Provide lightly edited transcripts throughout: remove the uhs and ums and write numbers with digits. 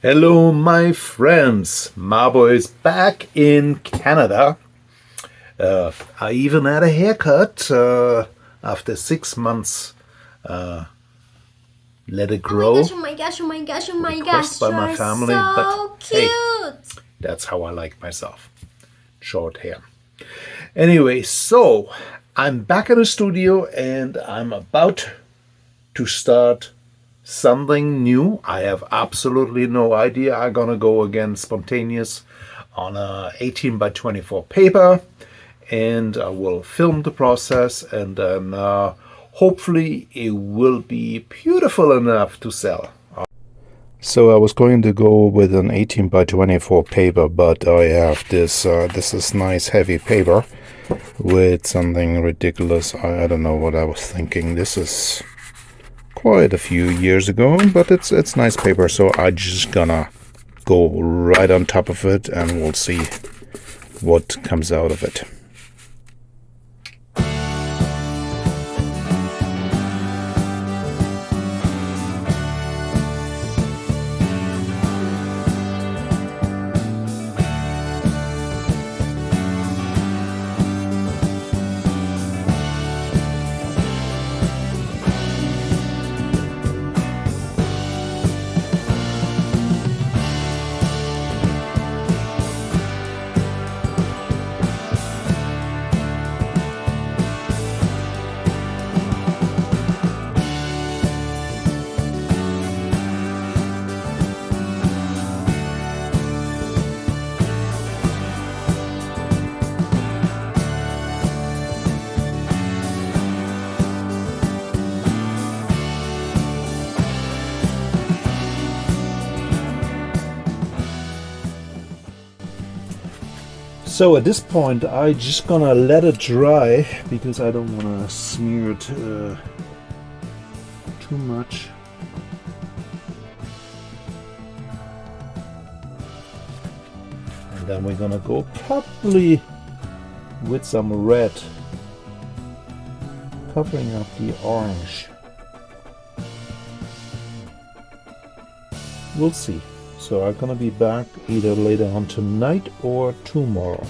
Hello, my friends. Mabo is back in Canada. I even had a haircut after 6 months. Let it Oh my grow, gosh, oh my gosh, oh my gosh, oh my request gosh, by you my are family, but so hey, cute! that's how I like myself. Short hair. Anyway, so I'm back in the studio and I'm about to start something new. I have absolutely no idea. I'm gonna go again spontaneous on a 18 by 24 paper, and I will film the process, and then hopefully it will be beautiful enough to sell. So I was going to go with an 18 by 24 paper, but I have this is nice heavy paper with something ridiculous. I don't know what I was thinking. This is quite a few years ago, but it's nice paper, so I just gonna go right on top of it and we'll see what comes out of it. So at this point, I just gonna let it dry because I don't wanna smear it too much. And then we're gonna go probably with some red, covering up the orange. We'll see. So I'm gonna be back either later on tonight or tomorrow.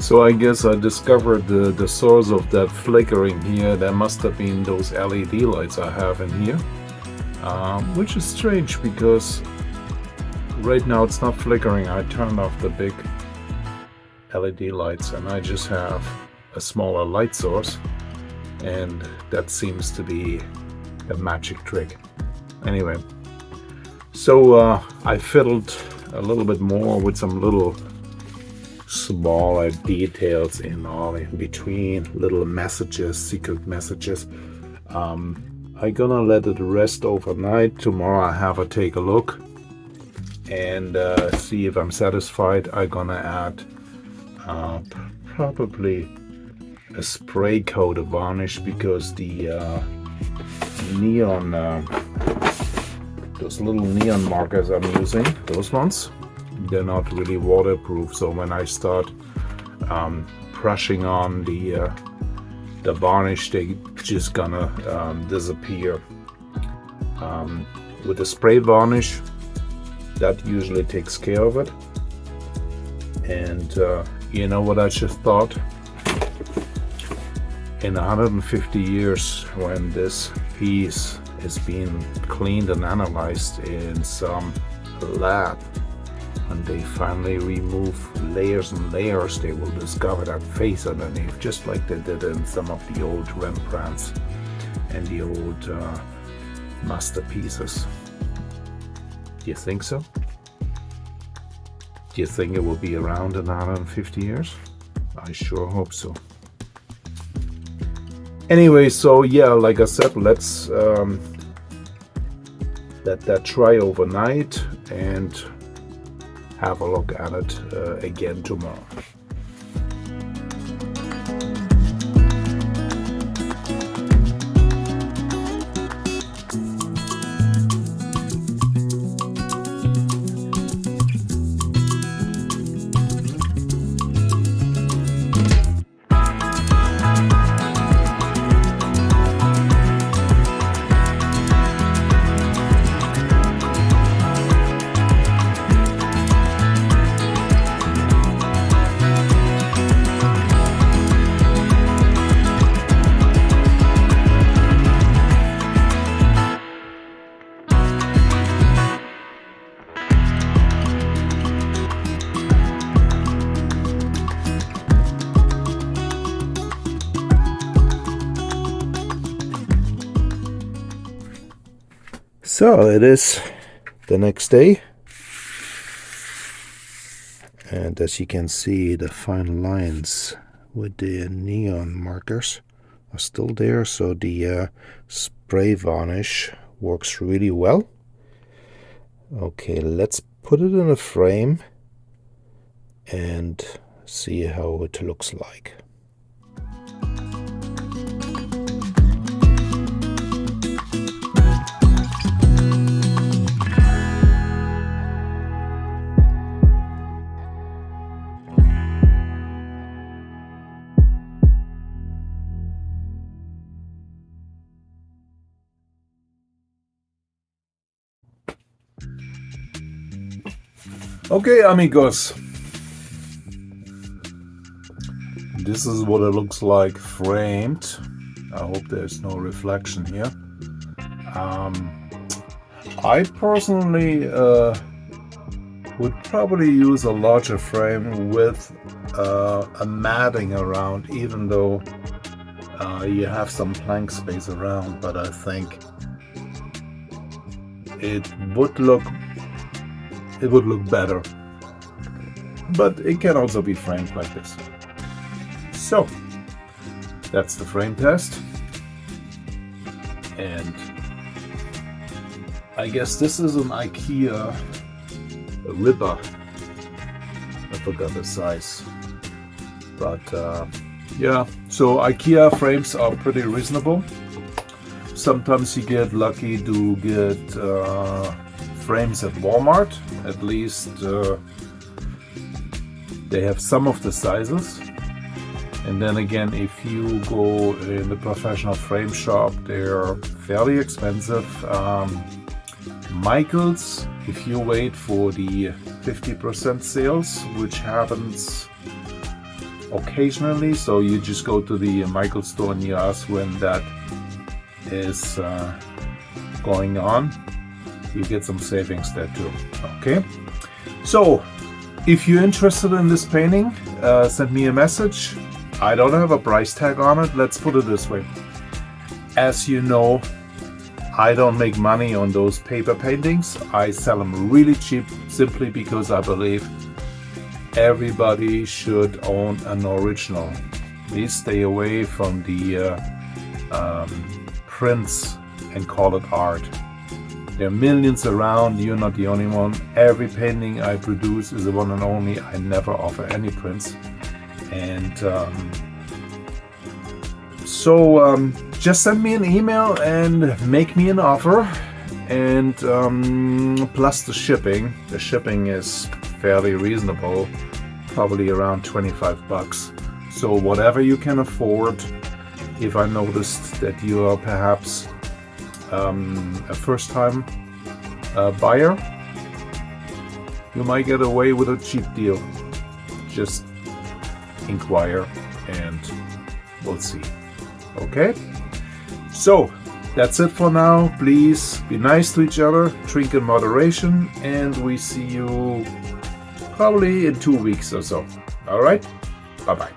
So I guess I discovered the source of that flickering here. That must have been those LED lights I have in here, which is strange because right now it's not flickering. I turned off the big LED lights and I just have a smaller light source, and that seems to be a magic trick. Anyway, so I fiddled a little bit more with some little smaller details in between, little messages, secret messages. I'm gonna let it rest overnight. Tomorrow I have a take a look and see if I'm satisfied. I'm gonna add probably a spray coat of varnish, because the neon, those little neon markers I'm using, those ones, they're not really waterproof. So when I start brushing on the varnish, they just gonna disappear. With the spray varnish, that usually takes care of it. And you know what I just thought? In 150 years, when this piece is being cleaned and analyzed in some lab, and they finally remove layers and layers, they will discover that face underneath, just like they did in some of the old Rembrandts and the old masterpieces. Do you think so? Do you think it will be around in 150 years? I sure hope so. Anyway, so yeah, like I said, let's let that dry overnight and have a look at it again tomorrow. So it is the next day, and as you can see, the fine lines with the neon markers are still there, so the spray varnish works really well. Okay, let's put it in a frame and see how it looks like. Okay, amigos, this is what it looks like framed. I hope there's no reflection here. I personally would probably use a larger frame with a matting around, even though you have some plank space around, but I think it would look better, but it can also be framed like this. So that's the frame test, and I guess this is an IKEA ribber. I forgot the size, but yeah, so IKEA frames are pretty reasonable. Sometimes you get lucky to get frames at Walmart. At least they have some of the sizes, and then again, if you go in the professional frame shop, they're fairly expensive. Michaels, if you wait for the 50% sales, which happens occasionally. So you just go to the Michael store and you ask when that is going on. You get some savings there too. Okay. So if you're interested in this painting, send me a message. I don't have a price tag on it. Let's put it this way. As you know, I don't make money on those paper paintings. I sell them really cheap simply because I believe everybody should own an original. Please stay away from the prints and call it art. There are millions around. You're not the only one. Every painting I produce is the one and only. I never offer any prints. And so just send me an email and make me an offer. And plus the shipping. The shipping is fairly reasonable, probably around $25. So whatever you can afford. If I noticed that you are perhaps a first-time buyer, you might get away with a cheap deal. Just inquire and we'll see. Okay? So that's it for now. Please be nice to each other, drink in moderation, and we see you probably in 2 weeks or so. All right? Bye-bye.